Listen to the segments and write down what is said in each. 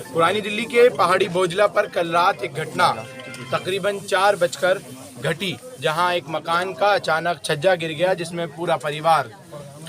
पुरानी दिल्ली के पहाड़ी बोझला पर कल रात एक घटना तकरीबन 4 बजकर घटी, जहां एक मकान का अचानक छज्जा गिर गया, जिसमें पूरा परिवार,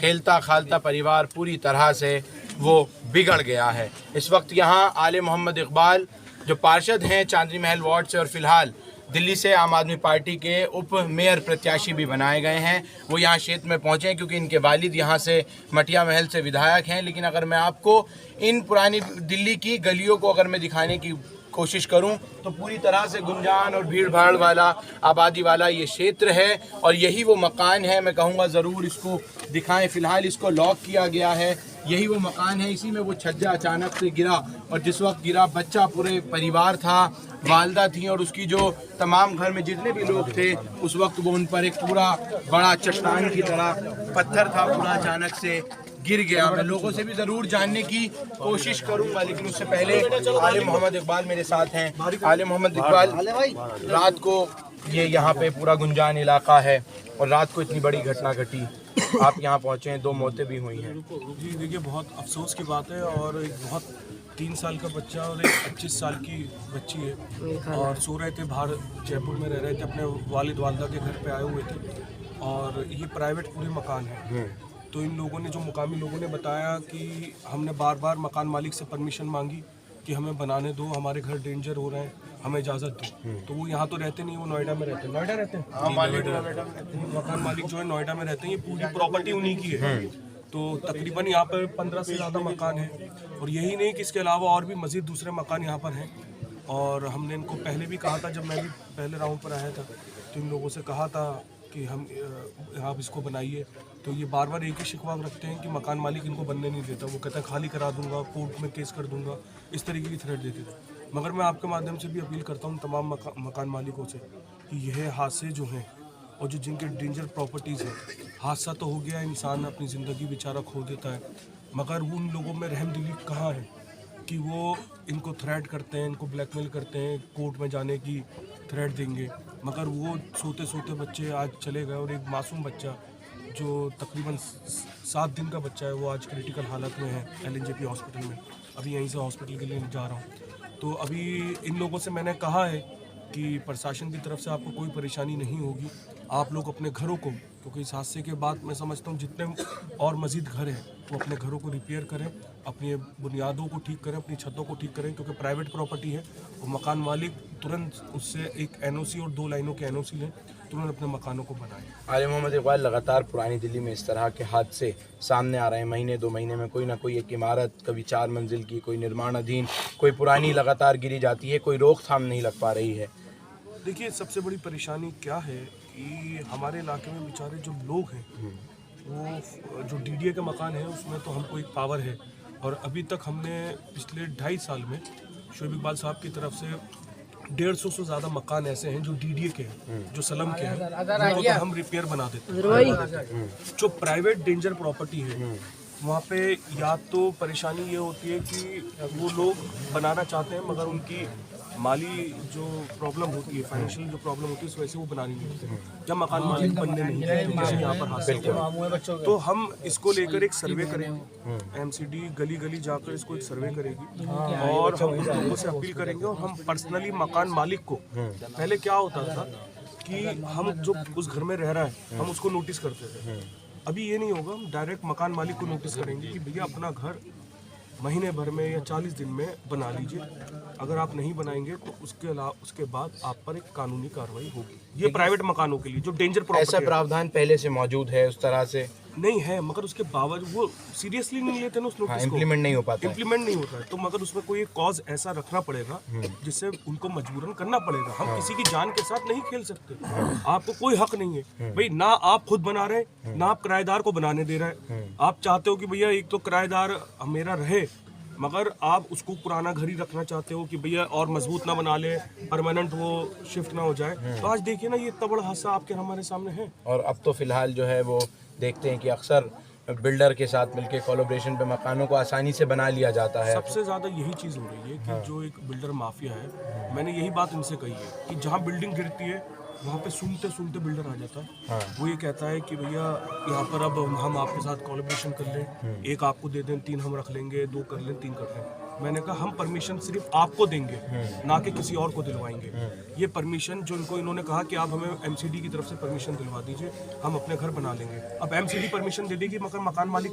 खेलता खालता परिवार पूरी तरह से वो बिगड़ गया है। इस वक्त यहां आले मोहम्मद इकबाल जो पार्षद हैं चांदनी महल वार्ड से और फिलहाल दिल्ली से आम आदमी पार्टी के उप मेयर प्रत्याशी भी बनाए गए हैं, वो यहाँ क्षेत्र में पहुँचे हैं क्योंकि इनके वालिद यहाँ से मटिया महल से विधायक हैं। लेकिन अगर मैं आपको इन पुरानी दिल्ली की गलियों को अगर मैं दिखाने की कोशिश करूं तो पूरी तरह से गुंजान और भीड़ भाड़ वाला, आबादी वाला ये क्षेत्र है और यही वो मकान है। मैं कहूँगा ज़रूर इसको दिखाएं। फ़िलहाल इसको लॉक किया गया है, यही वो मकान है। इसी में वो छज्जा अचानक से गिरा और जिस वक्त गिरा बच्चा पूरे परिवार था, वालदा थी और उसकी जो तमाम घर में जितने भी लोग थे उस वक्त वो उन पर एक पूरा बड़ा चट्टान की तरह पत्थर था, पूरा अचानक से गिर गया। मैं लोगों से भी ज़रूर जानने की कोशिश करूंगा, लेकिन उससे पहले आले मोहम्मद इकबाल मेरे साथ हैं। आले मोहम्मद इकबाल, रात को ये यहाँ पे पूरा गुंजान इलाका है और रात को इतनी बड़ी घटना घटी, आप यहाँ पहुँचे हैं, 2 मौतें भी हुई हैं। जी देखिए, बहुत अफसोस की बात है और एक बहुत 3 साल का बच्चा और एक 25 साल की बच्ची है और सो रहे थे बाहर, जयपुर में रह रहे थे, अपने वालिद वालदा के घर पे आए हुए थे और ये प्राइवेट पूरे मकान है। तो इन लोगों ने, जो मुकामी लोगों ने बताया कि हमने बार बार मकान मालिक से परमिशन मांगी कि हमें बनाने दो, हमारे घर डेंजर हो रहे हैं, हमें इजाज़त दो। तो वो यहाँ तो रहते नहीं, वो नोएडा में रहते हैं। नोएडा रहते हैं, मकान मालिक जो है नोएडा में रहते हैं। ये पूरी प्रॉपर्टी उन्हीं की है। तो तकरीबन यहाँ पर 15 से ज़्यादा मकान है और यही नहीं कि इसके अलावा और भी मज़ीद दूसरे मकान यहाँ पर हैं। और हमने इनको पहले भी कहा था, जब मैं भी पहले राउंड पर आया था तो इन लोगों से कहा था कि हम आप इसको बनाइए। तो ये बार बार एक ही शिकवा रखते हैं कि मकान मालिक इनको बनने नहीं देता। वो कहता है खाली करा दूंगा, कोर्ट में केस कर दूंगा, इस तरीके की थ्रेट देते थे। मगर मैं आपके माध्यम से भी अपील करता हूँ तमाम मकान मालिकों से कि यह हादसे जो हैं और जो जिनके डेंजर प्रॉपर्टीज़ हैं, हादसा तो हो गया, इंसान अपनी ज़िंदगी बेचारा खो देता है, मगर उन लोगों में रहमदिली कहाँ है कि वो इनको थ्रेट करते हैं, इनको ब्लैकमेल करते हैं, कोर्ट में जाने की थ्रेट देंगे। मगर वो सोते सोते बच्चे आज चले गए और एक मासूम बच्चा जो तकरीबन 7 दिन का बच्चा है, वो आज क्रिटिकल हालत में है LNJP हॉस्पिटल में। अभी यहीं से हॉस्पिटल के लिए जा रहा हूँ। तो अभी इन लोगों से मैंने कहा है कि प्रशासन की तरफ से आपको कोई परेशानी नहीं होगी, आप लोग अपने घरों को, क्योंकि इस हादसे के बाद मैं समझता हूँ जितने और मज़ीद घर हैं वो अपने घरों को रिपेयर करें, अपनी बुनियादों को ठीक करें, अपनी छतों को ठीक करें, क्योंकि प्राइवेट प्रॉपर्टी है और मकान मालिक तुरंत उससे एक NOC और 2 लाइनों के NOC लें, तुरंत अपने मकानों को बनाएं। आले मोहम्मद इकबाल, लगातार पुरानी दिल्ली में इस तरह के हादसे सामने आ रहे हैं। महीने 2 महीने में कोई ना कोई एक इमारत, कभी 4 मंजिल की, कोई निर्माणाधीन, कोई पुरानी लगातार गिरी जाती है, कोई रोकथाम नहीं लग पा रही है। देखिए, सबसे बड़ी परेशानी क्या है कि हमारे इलाके में बेचारे जो लोग हैं, वो जो DDA के मकान है उसमें तो हमको एक पावर है और अभी तक हमने पिछले 2.5 साल में शोएब इकबाल साहब की तरफ से 150 से ज़्यादा मकान ऐसे हैं जो DDA के हैं, जो सलम के हैं, उनको तो हम रिपेयर बना देते हैं। जो प्राइवेट डेंजर प्रॉपर्टी है वहाँ पे या तो परेशानी ये होती है कि वो लोग बनाना चाहते हैं मगर उनकी माली जो प्रॉब्लम होती है, फाइनेंशियल जो प्रॉब्लम होती है, इस वजह से वो बनानी नहीं होती, जब मकान मालिक बनने नहीं देते, जैसे यहाँ पर हासिल किया। तो हम इसको लेकर एक सर्वे करेंगे, MCD गली गली जाकर इसको एक सर्वे करेगी और हम उन लोगों से अपील करेंगे और हम पर्सनली मकान मालिक को, पहले क्या होता था कि हम जो उस घर में रह रहा है हम उसको नोटिस करते थे, अभी ये नहीं होगा, हम डायरेक्ट मकान मालिक को नोटिस करेंगे कि भैया अपना घर महीने भर में या 40 दिन में बना लीजिए, अगर आप नहीं बनाएंगे तो उसके बाद आप पर एक कानूनी कार्रवाई होगी। ये प्राइवेट मकानों के लिए जो डेंजर प्रॉपर्टी, ऐसा प्रावधान पहले से मौजूद है उस तरह से नहीं है, मगर उसके बावजूद वो सीरियसली नहीं लेते ना उस नोटिस को, इम्प्लीमेंट नहीं हो पाता, इम्प्लीमेंट नहीं होता है। तो मगर उसमें कोई एक कॉज ऐसा रखना पड़ेगा जिससे उनको मजबूरन करना पड़ेगा। हम किसी की जान के साथ नहीं खेल सकते, आपको कोई हक नहीं है भाई, ना आप खुद बना रहे हैं ना आप किराएदार को बनाने दे रहे हैं। आप चाहते हो कि भैया एक तो किराएदार मेरा रहे, मगर आप उसको पुराना घर ही रखना चाहते हो कि भैया और मजबूत ना बना ले, परमानेंट वो शिफ्ट ना हो जाए। तो आज देखिए ना, ये इतना बड़ा हादसा आपके हमारे सामने है। और अब तो फिलहाल जो है वो देखते हैं कि अक्सर बिल्डर के साथ मिलकर कोलैबोरेशन पे मकानों को आसानी से बना लिया जाता है। सबसे ज़्यादा यही चीज़ हो रही है कि जो एक बिल्डर माफिया है, मैंने यही बात इनसे कही है कि जहाँ बिल्डिंग गिरती है वहाँ पे सुनते सुनते बिल्डर आ जाता है। वो ये कहता है कि भैया यहाँ पर अब हम आपके साथ कोलैबोरेशन कर लें, एक आपको दे दें, 3 हम रख लेंगे, 2 कर लें, 3 कर लें। मैंने कहा हम परमिशन सिर्फ आपको देंगे, ना कि किसी और को दिलवाएंगे। ये परमिशन जो इन्होंने कहा कि आप हमें एमसीडी की तरफ से परमिशन दिलवा दीजिए, हम अपने घर बना लेंगे। अब एमसीडी परमिशन दे देगी मगर मकान मालिक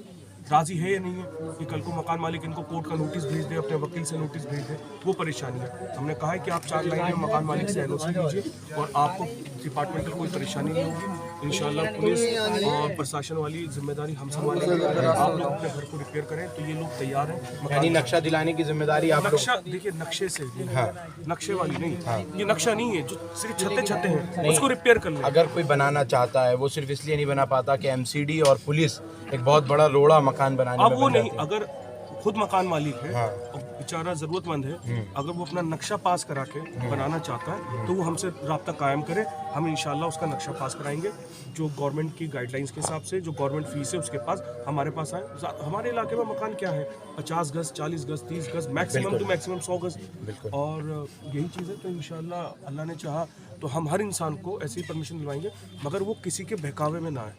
राजी है या नहीं है कि कल को मकान मालिक इनको कोर्ट का नोटिस भेज दे, अपने वकील से नोटिस भेज दे, वो परेशानी है। हमने कहा है कि आप 4 लाइन में मकान मालिक से एनओसी लीजिए और आपको डिपार्टमेंटल कोई परेशानी नहीं होगी। इंशाल्लाह पुलिस और प्रशासन वाली जिम्मेदारी हम संभालेंगे। अगर आप लोग अपने घर को रिपेयर करें तो ये लोग तैयार हैं। यानी नक्शा दिलाने की जिम्मेदारी आप नक्शा देखिए, नक्शे से नक्शे वाली नहीं, ये नक्शा नहीं है जो सिर्फ छते हैं, उसको रिपेयर कर लें। अगर कोई बनाना चाहता है वो सिर्फ इसलिए नहीं बना पाता कि एमसीडी और पुलिस एक बहुत बड़ा रोड़ा मकान बनाने अब में वो बन नहीं, जाती है। अगर खुद मकान मालिक है और बेचारा जरूरतमंद है, अगर वो अपना नक्शा पास करा के बनाना चाहता है तो वो हमसे राब्ता कायम करे, हम इंशाल्लाह उसका नक्शा पास कराएंगे जो गवर्नमेंट की गाइडलाइंस के हिसाब से, जो गवर्नमेंट फीस है उसके पास हमारे पास आए। हमारे इलाके में मकान क्या है, 50 गज, 40 गज, 30 गज, मैक्सिमम टू मैक्सिमम 100 गज, और यही चीज़ है। तो इंशाल्लाह अल्लाह ने चाहा तो हम हर इंसान को ऐसी परमिशन दिलवाएंगे, मगर वो किसी के बहकावे में ना आए,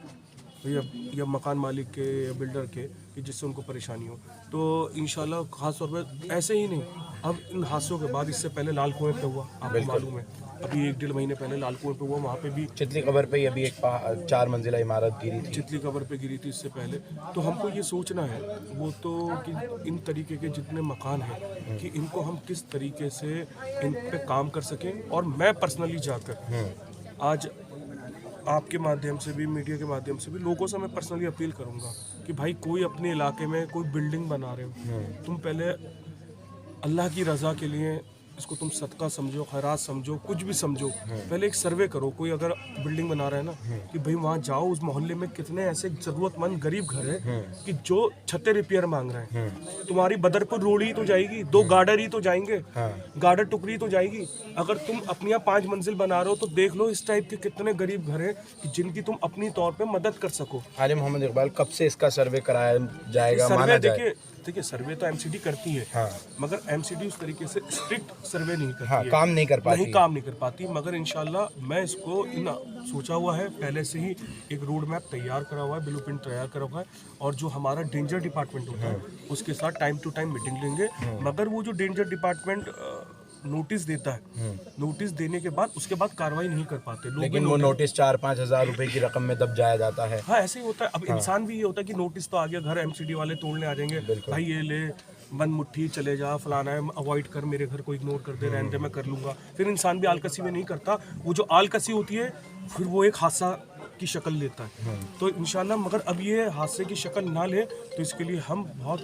या मकान मालिक के या बिल्डर के कि जिससे उनको परेशानी हो। तो इंशाल्लाह खास तौर पर ऐसे ही नहीं, अब इन हादसों के बाद, इससे पहले लाल कुएं पे हुआ, आपको मालूम है, अभी 1-1.5 महीने पहले लाल कुएं पे हुआ, वहाँ पे भी चितली कबर पे अभी एक 4 मंजिला इमारत गिरी थी, चितली कबर पे गिरी थी इससे पहले। तो हमको ये सोचना है वो तो कि इन तरीके के जितने मकान हैं कि इनको हम किस तरीके से इन पे काम कर सकें। और मैं पर्सनली जाकर आज आपके माध्यम से भी, मीडिया के माध्यम से भी लोगों से मैं पर्सनली अपील करूंगा कि भाई कोई अपने इलाके में कोई बिल्डिंग बना रहे हो, तुम पहले अल्लाह की रज़ा के लिए इसको तुम सदका समझो, खैरात समझो, कुछ भी समझो, पहले एक सर्वे करो। कोई अगर बिल्डिंग बना रहा है ना, कि भाई वहाँ जाओ, उस मोहल्ले में कितने ऐसे ज़रूरतमंद गरीब घर है कि जो छतें रिपेयर मांग रहे हैं। तुम्हारी बदरपुर रोड़ी तो जाएगी, 2 गार्डर ही तो जाएंगे, गार्डर टुकड़ी तो जाएगी। अगर तुम अपनी 5 मंजिल बना रहे हो तो देख लो इस टाइप के कितने गरीब घर हैं कि जिनकी तुम अपनी तौर पर मदद कर सको। आलिम मोहम्मद इकबाल, कब से इसका सर्वे कराया जाएगा? सर्वे देखिए सर्वे तो एमसीडी करती है, मगर एमसीडी उस तरीके से स्ट्रिक्ट सर्वे नहीं करती है, काम नहीं कर पाती। मगर इंशाल्लाह मैं इसको सोचा हुआ है, पहले से ही एक रोड मैप तैयार करा हुआ है, ब्लूप्रिंट तैयार करा हुआ है, और जो हमारा डेंजर डिपार्टमेंट होता है उसके साथ टाइम टू टाइम मीटिंग लेंगे। मगर वो जो डेंजर डिपार्टमेंट नोटिस देता है, नोटिस देने के बाद उसके बाद कार्रवाई नहीं कर पाते लोग, लेकिन वो नोटिस 4-5 हज़ार रुपए की रकम में दब जाया जाता है। हाँ, ऐसे ही होता है। अब इंसान भी ये होता है कि नोटिस तो आ गया, घर एमसीडी वाले तोड़ने आ जाएंगे, भाई ये ले, बंद मुट्ठी, चले जा, फलाना है, अवॉइड कर, मेरे घर को इग्नोर कर दे, रहने दे, मैं कर लूँगा। फिर इंसान भी आलकसी में नहीं करता, वो जो आलकसी होती है फिर वो एक हादसा की शक्ल लेता है। तो इंशाल्लाह मगर अब ये हादसे की शक्ल ना ले, तो इसके लिए हम बहुत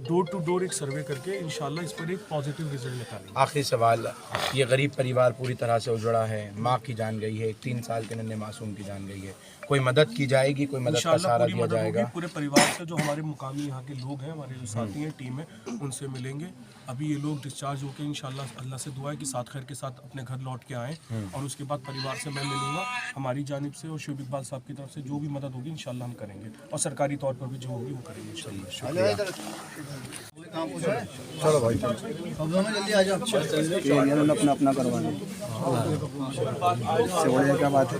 डोर टू डोर एक सर्वे करके इंशाल्लाह इस पर एक पॉजिटिव रिजल्ट निकालेंगे। आखिरी सवाल, ये गरीब परिवार पूरी तरह से उजड़ा है, माँ की जान गई है, एक 3 साल के नन्हे मासूम की जान गई है, कोई मदद की जाएगी, कोई मदद का सहारा दिया जाएगा? पूरे परिवार से जो हमारे मुकामी यहाँ के लोग हैं, हमारे जो साथी हैं, टीम है, उनसे मिलेंगे। अभी ये लोग डिस्चार्ज होकर इंशाल्लाह अल्लाह से दुआ है कि साथ खैर के साथ अपने घर लौट के आएँ, और उसके बाद परिवार से मैं मिलूंगा। हमारी जानिब से और शुभ इकबाल साहब की तरफ से जो भी मदद होगी इंशाल्लाह हम करेंगे, और सरकारी तौर पर भी जो होगी वो करेंगे इंशाल्लाह। चलो भाई, अब दोनों जल्दी आ जाओ, अपना अपना करवाना है, क्या बात है।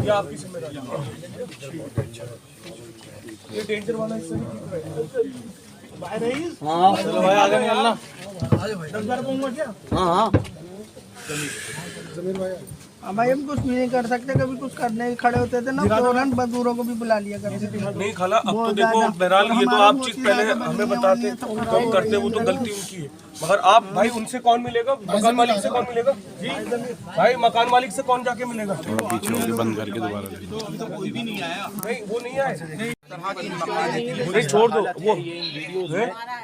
ये डेंजर वाला हिस्सा हाँ चलो भाई, आगे निकलना। हाँ हाँ भाई, हम कुछ भी नहीं कर सकते, कभी कुछ करने ही खड़े होते थे ना, फौरन मजदूरों को भी बुला लिया करते थे। नहीं खाला, अब तो देखो बहरहाल ये तो आप चीज पहले हमें बताते तो हम करते, वो तो गलती उनकी है। मगर आप भाई उनसे कौन मिलेगा, मकान मालिक से कौन मिलेगा जी? भाई मकान मालिक से कौन जाके मिलेगा? पीछे बंद करके दोबारा कोई भी नहीं आया, नहीं वो नहीं आया, नहीं छोड़ दो वो।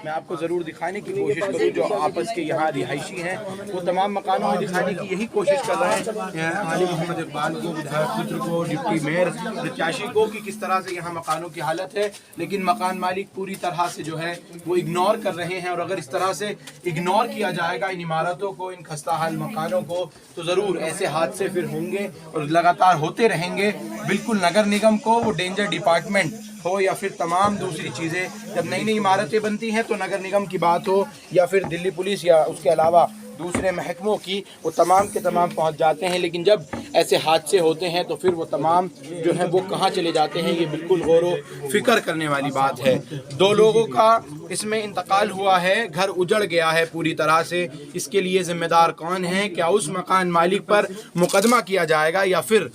मैं आपको ज़रूर दिखाने की कोशिश करूँ, जो आपस के यहाँ रिहायशी हैं वो तमाम मकानों में दिखाने की यही कोशिश कर रहे हैं आलिम मोहम्मद इकबाल को, विधायक पुत्र को, डिप्टी मेयर प्रत्याशी को, कि किस तरह से यहाँ मकानों की हालत है। लेकिन मकान मालिक पूरी तरह से जो है वो इग्नोर कर रहे हैं, और अगर इस तरह से इग्नोर किया जाएगा इन इमारतों को, इन खस्ता हाल मकानों को, तो ज़रूर ऐसे हादसे फिर होंगे और लगातार होते रहेंगे। बिल्कुल नगर निगम को वो डेंजर डिपार्टमेंट हो या फिर तमाम दूसरी चीज़ें, जब नई नई इमारतें बनती हैं तो नगर निगम की बात हो या फिर दिल्ली पुलिस या उसके अलावा दूसरे महकमों की, वो तमाम के तमाम पहुंच जाते हैं। लेकिन जब ऐसे हादसे होते हैं तो फिर वो तमाम जो है वो कहाँ चले जाते हैं, ये बिल्कुल गौर फिक्र करने वाली बात है। 2 लोगों का इसमें इंतकाल हुआ है, घर उजड़ गया है पूरी तरह से। इसके लिए ज़िम्मेदार कौन है? क्या उस मकान मालिक पर मुकदमा किया जाएगा या फिर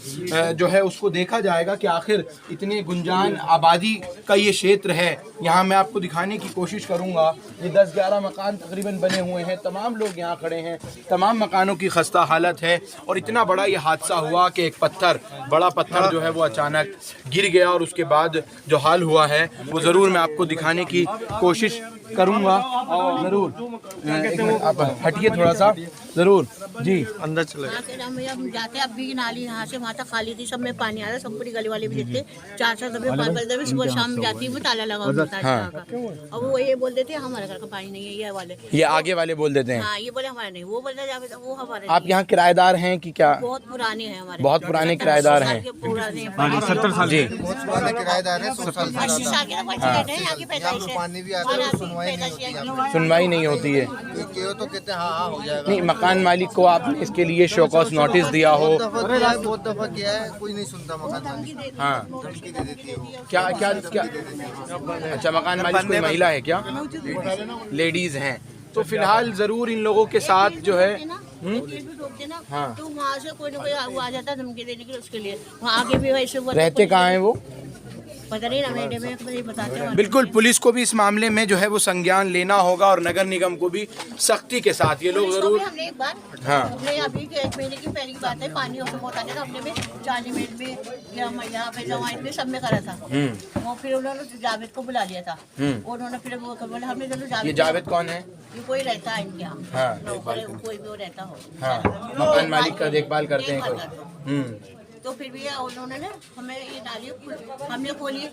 जो है उसको देखा जाएगा कि आखिर इतने गुंजान आबादी का ये क्षेत्र है। यहाँ मैं आपको दिखाने की कोशिश करूँगा, ये 10-11 मकान तकरीबन बने हुए हैं, तमाम लोग यहाँ खड़े हैं, तमाम मकानों की खस्ता हालत है। और इतना बड़ा ये हादसा हुआ कि एक बड़ा पत्थर जो है वो अचानक गिर गया और उसके बाद जो हाल हुआ है वो ज़रूर मैं आपको दिखाने की कोशिश करूँगा। और ज़रूर एक मिनट आप हटिए थोड़ा सा, ज़रूर जी अंदर चले। हम जाते अब भी नाली यहाँ से वहाँ तक खाली थी, सब में पानी आ रहा, सब पूरी गली वाले भी देखते 4-4 दफे 5-5 दफे सुबह शाम जाती है, ताला लगा होता है। और वो ये बोल देते हैं हमारे घर का पानी नहीं है, ये वाले, ये आगे वाले बोल देते हैं। हाँ, ये बोले हमारा नहीं, वो बोलते जावे वो हमारे। आप यहाँ किराएदार हैं कि क्या? बहुत पुराने हैं हमारे, बहुत पुराने किराएदार हैं, 70 साल जी किराएदार है, 80 साल के सुनवाई नहीं होती है। तो कहते हैं हाँ हो जाएगा। नहीं, मकान मालिक को आपने इसके लिए शोकॉस नोटिस दिया हो? बहुत दफा किया है, कोई नहीं सुनता मकान मालिक। हाँ, धमकी दे देती है वो। क्या क्या क्या? अच्छा, मकान मालिक कोई महिला है क्या? लेडीज हैं। तो फिलहाल ज़रूर इन लोगों के साथ जो है हाँ, तो वहाँ से कोई ना कोई आ जाता है धमकी देने के लिए, उसके लिए वहाँ आगे भी वैसे रहते कहाँ हैं वो? पता नहीं ना, में बताते हैं। बिल्कुल, पुलिस को भी इस मामले में जो है वो संज्ञान लेना होगा और नगर निगम को भी सख्ती के साथ ये लोग ज़रूर। हमने एक बार हमने अभी के 1 महीने की पहले की बात है, पानी और बहुत आने का हमने में चालीमेट में या यहाँ पे जवाइन में सब में करा था। वो फिर उन्होंने जावेद को बुला लिया था, उन्होंने फिर वो बोले हमने चलो जावेद। ये जावेद कौन है? ये कोई रहता है इनके यहाँ, कोई भी वो रहता हो। हाँ, मकान मालिक का देखभाल करते हैं कोई। तो फिर भी उन्होंने ना हमें ये नाली हमने खोली,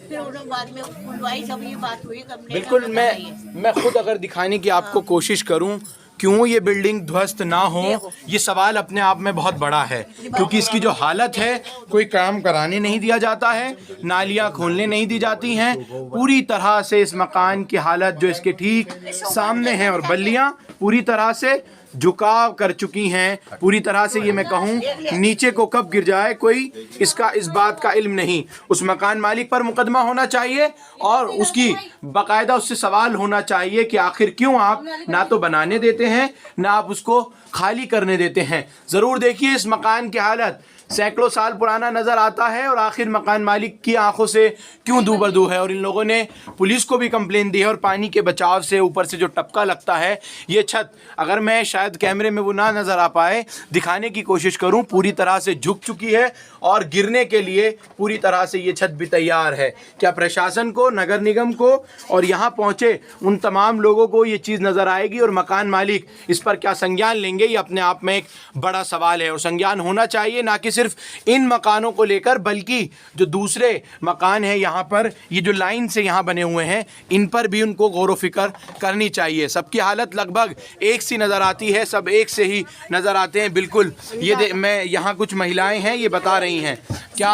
फिर उन्होंने बाद में खुलवाई, जब ये बात हुई। बिल्कुल, मैं खुद अगर दिखाने की आपको कोशिश करूं क्यों ये बिल्डिंग ध्वस्त ना हो, ये सवाल अपने आप में बहुत बड़ा है, क्योंकि इसकी जो हालत है, कोई काम कराने नहीं दिया जाता है, नालियां खोलने नहीं दी जाती हैं, पूरी तरह से इस मकान की हालत जो इसके ठीक सामने है और बल्लियां पूरी तरह से झुकाव कर चुकी हैं, पूरी तरह से ये मैं कहूँ नीचे को कब गिर जाए कोई इसका इस बात का इल्म नहीं। उस मकान मालिक पर मुकदमा होना चाहिए और उसकी बाकायदा उससे सवाल होना चाहिए कि आखिर क्यों आप ना तो बनाने देते हैं ना आप उसको खाली करने देते हैं। ज़रूर देखिए इस मकान की हालत सैकड़ों साल पुराना नज़र आता है और आखिर मकान मालिक की आंखों से क्यों दूबरदू है। और इन लोगों ने पुलिस को भी कंप्लेन दी है और पानी के बचाव से ऊपर से जो टपका लगता है, ये छत अगर मैं शायद कैमरे में वो ना नज़र आ पाए, दिखाने की कोशिश करूं, पूरी तरह से झुक चुकी है और गिरने के लिए पूरी तरह से ये छत भी तैयार है। क्या प्रशासन को, नगर निगम को और यहाँ पहुँचे उन तमाम लोगों को ये चीज़ नज़र आएगी और मकान मालिक इस पर क्या संज्ञान लेंगे, ये अपने आप में एक बड़ा सवाल है। और संज्ञान होना चाहिए ना कि सिर्फ इन मकानों को लेकर, बल्कि जो दूसरे मकान हैं यहाँ पर, ये जो लाइन से यहाँ बने हुए हैं, इन पर भी उनको गौर व फिक्र करनी चाहिए। सबकी हालत लगभग एक सी नज़र आती है, सब एक से ही नज़र आते हैं। बिल्कुल, ये मैं यहाँ कुछ महिलाएं हैं, ये बता रही हैं क्या?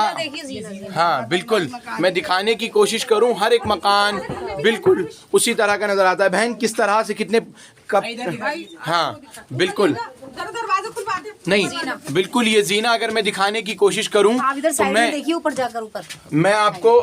हाँ बिल्कुल, मैं दिखाने की कोशिश करूँ, हर एक मकान बिल्कुल उसी तरह का नज़र आता है। बहन किस तरह से कितने कब? हाँ बिल्कुल नहीं, बिल्कुल ये जीना अगर मैं दिखाने की कोशिश करूं तो मैं देखिए ऊपर जाकर ऊपर मैं आपको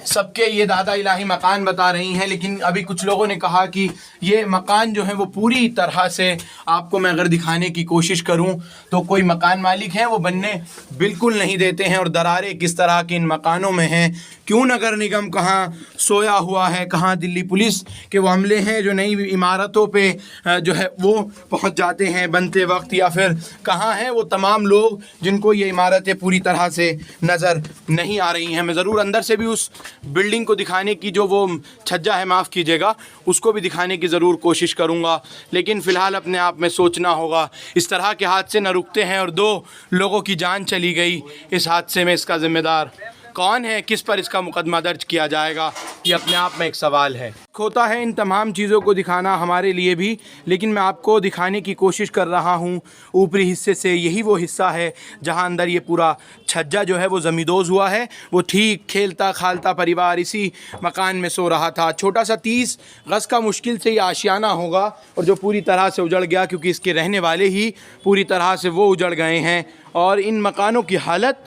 सबके ये दादा इलाही मकान बता रही हैं, लेकिन अभी कुछ लोगों ने कहा कि ये मकान जो है वो पूरी तरह से आपको मैं अगर दिखाने की कोशिश करूं तो कोई मकान मालिक हैं वो बनने बिल्कुल नहीं देते हैं। और दरारें किस तरह के इन मकानों में हैं, क्यों नगर निगम कहाँ सोया हुआ है, कहाँ दिल्ली पुलिस के वो अमले हैं जो नई इमारतों पे जो है वो पहुंच जाते हैं बनते वक्त, या फिर कहाँ हैं वो तमाम लोग जिनको ये इमारतें पूरी तरह से नज़र नहीं आ रही हैं। मैं ज़रूर अंदर से भी उस बिल्डिंग को दिखाने की जो वो छज्जा है, माफ़ कीजिएगा, उसको भी दिखाने की ज़रूर कोशिश करूँगा, लेकिन फ़िलहाल अपने आप में सोचना होगा। इस तरह के हादसे न रुकते हैं और 2 लोगों की जान चली गई इस हादसे में, इसका ज़िम्मेदार कौन है, किस पर इसका मुकदमा दर्ज किया जाएगा, ये अपने आप में एक सवाल है। होता है इन तमाम चीज़ों को दिखाना हमारे लिए भी, लेकिन मैं आपको दिखाने की कोशिश कर रहा हूँ ऊपरी हिस्से से। यही वो हिस्सा है जहाँ अंदर ये पूरा छज्जा जो है वो ज़मींदोज़ हुआ है। वो ठीक खेलता खालता परिवार इसी मकान में सो रहा था। छोटा सा 30 गज़ का मुश्किल से ये आशियाना होगा, और जो पूरी तरह से उजड़ गया, क्योंकि इसके रहने वाले ही पूरी तरह से वो उजड़ गए हैं। और इन मकानों की हालत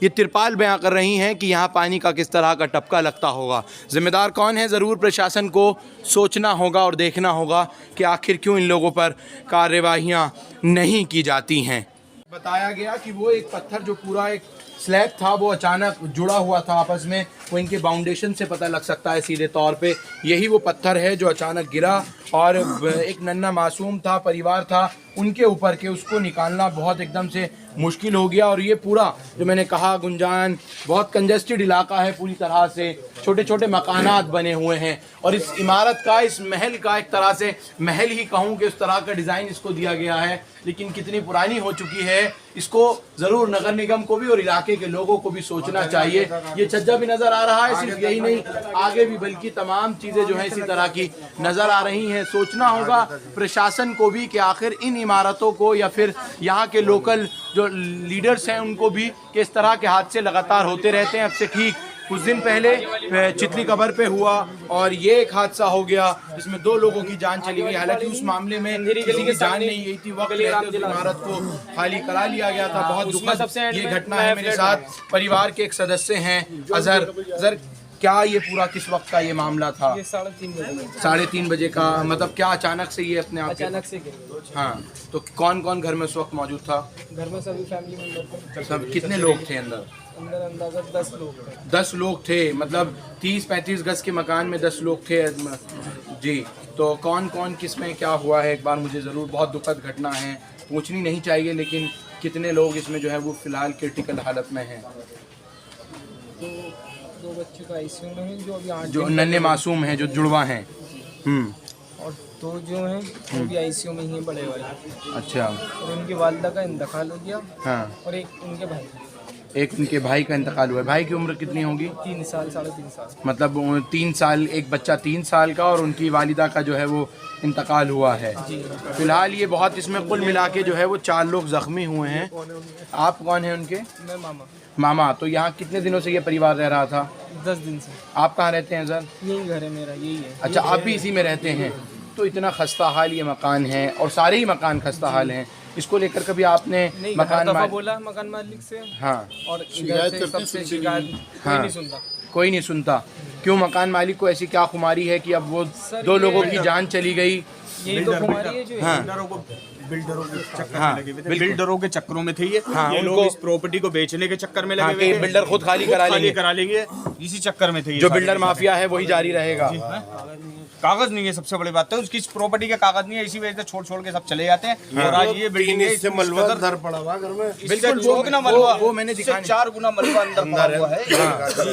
ये तिरपाल बयां कर रही हैं कि यहाँ पानी का किस तरह का टपका लगता होगा। ज़िम्मेदार कौन है, ज़रूर प्रशासन को सोचना होगा और देखना होगा कि आखिर क्यों इन लोगों पर कार्रवाइयाँ नहीं की जाती हैं। बताया गया कि वो एक पत्थर जो पूरा एक स्लैब था वो अचानक जुड़ा हुआ था आपस में, वो इनके बाउंडेशन से पता लग सकता है सीधे तौर पे। यही वो पत्थर है जो अचानक गिरा और एक नन्हा मासूम था, परिवार था उनके ऊपर के, उसको निकालना बहुत एकदम से मुश्किल हो गया। और ये पूरा जो मैंने कहा गुंजान बहुत कंजेस्टेड इलाका है, पूरी तरह से छोटे छोटे मकानात बने हुए हैं। और इस इमारत का, इस महल का, एक तरह से महल ही कहूँ कि उस तरह का डिज़ाइन इसको दिया गया है, लेकिन कितनी पुरानी हो चुकी है इसको ज़रूर नगर निगम को भी और इलाके के लोगों को भी सोचना चाहिए। ये छज्जा भी नज़र आ रहा है, सिर्फ यही नहीं आगे भी बल्कि तमाम चीज़ें जो हैं इसी तरह की नज़र आ रही हैं। सोचना होगा प्रशासन को भी कि आखिर इन इमारतों को या फिर यहाँ के लोकल जो लीडर्स हैं उनको भी कि इस तरह के हादसे लगातार होते रहते हैं। अब से ठीक कुछ दिन पहले चितली कबर पे हुआ और ये एक हादसा हो गया जिसमें 2 लोगों की जान चली गई। हालांकि उस मामले में किसी की जान नहीं गई थी, वक्त रहते उस इमारत को खाली करा लिया गया था। बहुत दुखद ये घटना है। मेरे साथ परिवार के एक सदस्य हैं अजहर, क्या ये पूरा किस वक्त का ये मामला था? ये 3:30 बजे। 3:30 बजे का, मतलब क्या अचानक से ये अपने आप अचानक से गिरे। हाँ, तो कौन कौन घर में उस वक्त मौजूद था? घर में सभी फैमिली मेंबर थे। सब कितने लोग थे अंदर? अंदर अंदाजा 10 लोग थे। 10 लोग थे, मतलब 30-35 गज के मकान में 10 लोग थे जी। तो कौन कौन किस में क्या हुआ है एक बार मुझे ज़रूर, बहुत दुखद घटना है, पूछनी नहीं चाहिए, लेकिन कितने लोग इसमें जो है वो फ़िलहाल क्रिटिकल हालत में हैं? तो 2 बच्चे तो आईसीयू में हैं जो अभी 8 जो नन्हे मासूम हैं, जो जुड़वा हैं। और 2 जो हैं वो भी आईसीयू में ही हैं, बड़े वाले। अच्छा। और उनकी वालिदा का इंतकाल हो गया। हाँ। और एक उनके भाई का इंतकाल हुआ है। भाई की उम्र कितनी होगी? 3 साल 3.5 साल। मतलब 3 साल, एक बच्चा 3 साल का, और उनकी वालिदा का जो है वो इंतकाल हुआ है। फिलहाल ये बहुत, इसमें कुल मिला के जो है वो 4 लोग जख्मी हुए हैं। आप कौन हैं उनके? मैं मामा। तो यहाँ कितने दिनों से ये परिवार रह रहा था? 10 दिन से। आप कहाँ रहते हैं सर? यही घर है मेरा, यही है। अच्छा, आप भी इसी में रहते हैं। तो इतना खस्ता हाल ये मकान है, और सारे ही मकान खस्ता हाल हैं। इसको लेकर कभी आपने मकान मालिक से? हाँ। और सबसे शिकायत कोई नहीं सुनता। कोई नहीं सुनता। क्यों? मकान मालिक को ऐसी क्या खुमारी है कि अब वो 2 लोगों की जान चली गई? यही तो खुमारी है जो बिल्डरों के चक्करों में थे ये। हाँ, ये लोग इस प्रॉपर्टी को बेचने के चक्कर में लगे हुए थे। बिल्डर खुद खाली करा लेंगे, इसी चक्कर में थे ये। जो बिल्डर माफिया है वही जारी रहेगा। कागज नहीं है, सबसे बड़ी बात है उसकी प्रॉपर्टी का कागज नहीं है, इसी वजह से छोड़ के सब चले जाते हैं। और आज ये बिल्डिंग इससे मलबा अंदर पड़ा हुआ घर में। बिल्कुल 2 गुना मलबा, वो मैंने दिखाया, 4 गुना मलबा अंदर पड़ा हुआ है।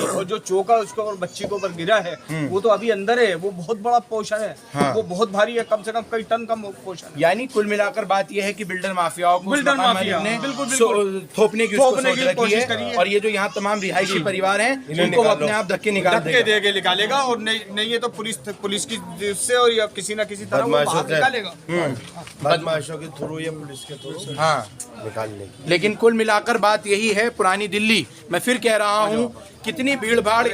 और जो चौका उसको और बच्ची के ऊपर गिरा है वो तो अभी अंदर है। वो बहुत बड़ा पोर्शन है, वो बहुत भारी है, कम से कम कई टन का पोर्शन है। यानी कुल मिलाकर बात यह है कि बिल्डर माफियाओं को बिल्कुल थोपने की कोशिश करी है। और ये जो यहाँ तमाम रिहायशी परिवार हैं इनको अपने आप धक्के निकालेगा। और नहीं ये तो पुलिस की से और या किसी ना किसी तरह वो बाहर निकालेगा। बदमाशों के थ्रू या पुलिस के थ्रू हाँ निकालने की। लेकिन कुल मिलाकर बात यही है, पुरानी दिल्ली, मैं फिर कह रहा हूँ, कितनी भीड़ भाड़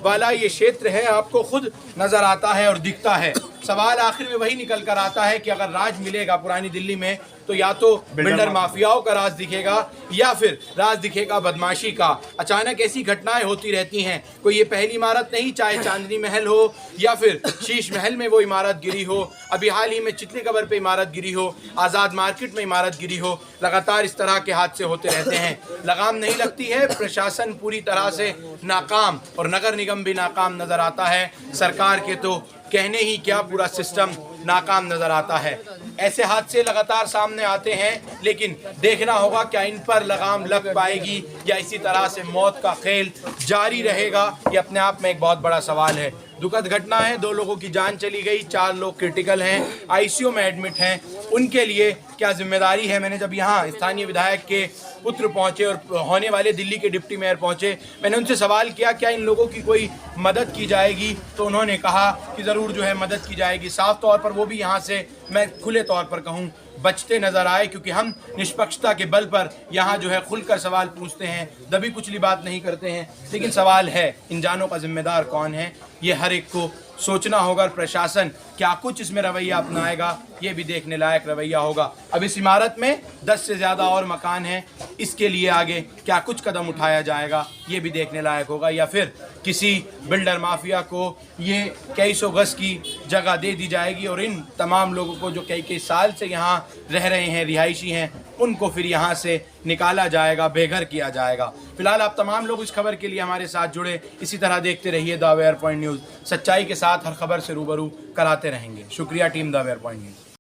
वाला ये क्षेत्र है, आपको खुद नजर आता है और दिखता है। सवाल आखिर में वही निकल कर आता है कि अगर राज मिलेगा पुरानी दिल्ली में, तो या तो बिल्डर माफियाओं का राज दिखेगा या फिर राज दिखेगा बदमाशी का। अचानक ऐसी घटनाएं होती रहती हैं। कोई ये पहली इमारत नहीं, चाहे चांदनी महल हो या फिर शीश महल में वो इमारत गिरी हो, अभी हाल ही में चितली कबर पे इमारत गिरी हो, आज़ाद मार्केट में इमारत गिरी हो, लगातार इस तरह के हादसे होते रहते हैं। लगाम नहीं लगती है, प्रशासन पूरी तरह से नाकाम और नगर निगम भी नाकाम नजर आता है। सरकार के तो कहने ही क्या, पूरा सिस्टम नाकाम नजर आता है। ऐसे हादसे लगातार सामने आते हैं, लेकिन देखना होगा क्या इन पर लगाम लग पाएगी या इसी तरह से मौत का खेल जारी रहेगा। ये अपने आप में एक बहुत बड़ा सवाल है। दुखद घटना है, 2 लोगों की जान चली गई, 4 लोग क्रिटिकल हैं, आईसीयू में एडमिट हैं। उनके लिए क्या जिम्मेदारी है? मैंने जब यहाँ स्थानीय विधायक के पुत्र पहुँचे और होने वाले दिल्ली के डिप्टी मेयर पहुँचे, मैंने उनसे सवाल किया क्या इन लोगों की कोई मदद की जाएगी, तो उन्होंने कहा कि ज़रूर जो है मदद की जाएगी। साफ तौर पर वो भी यहाँ से मैं खुले तौर पर कहूँ बचते नजर आए, क्योंकि हम निष्पक्षता के बल पर यहाँ जो है खुलकर सवाल पूछते हैं, दबी कुचली बात नहीं करते हैं। लेकिन सवाल है इन जानों का जिम्मेदार कौन है, ये हर एक को सोचना होगा। और प्रशासन क्या कुछ इसमें रवैया अपनाएगा, ये भी देखने लायक रवैया होगा। अब इस इमारत में 10 से ज़्यादा और मकान हैं, इसके लिए आगे क्या कुछ कदम उठाया जाएगा, ये भी देखने लायक होगा। या फिर किसी बिल्डर माफिया को ये कई सौ गज की जगह दे दी जाएगी और इन तमाम लोगों को जो कई साल से यहाँ रह रहे हैं, रिहायशी हैं, उनको फिर यहाँ से निकाला जाएगा, बेघर किया जाएगा। फिलहाल आप तमाम लोग इस खबर के लिए हमारे साथ जुड़े, इसी तरह देखते रहिए द अवेयर पॉइंट न्यूज़। सच्चाई के साथ हर खबर से रूबरू कराते रहेंगे। शुक्रिया team the aware point news.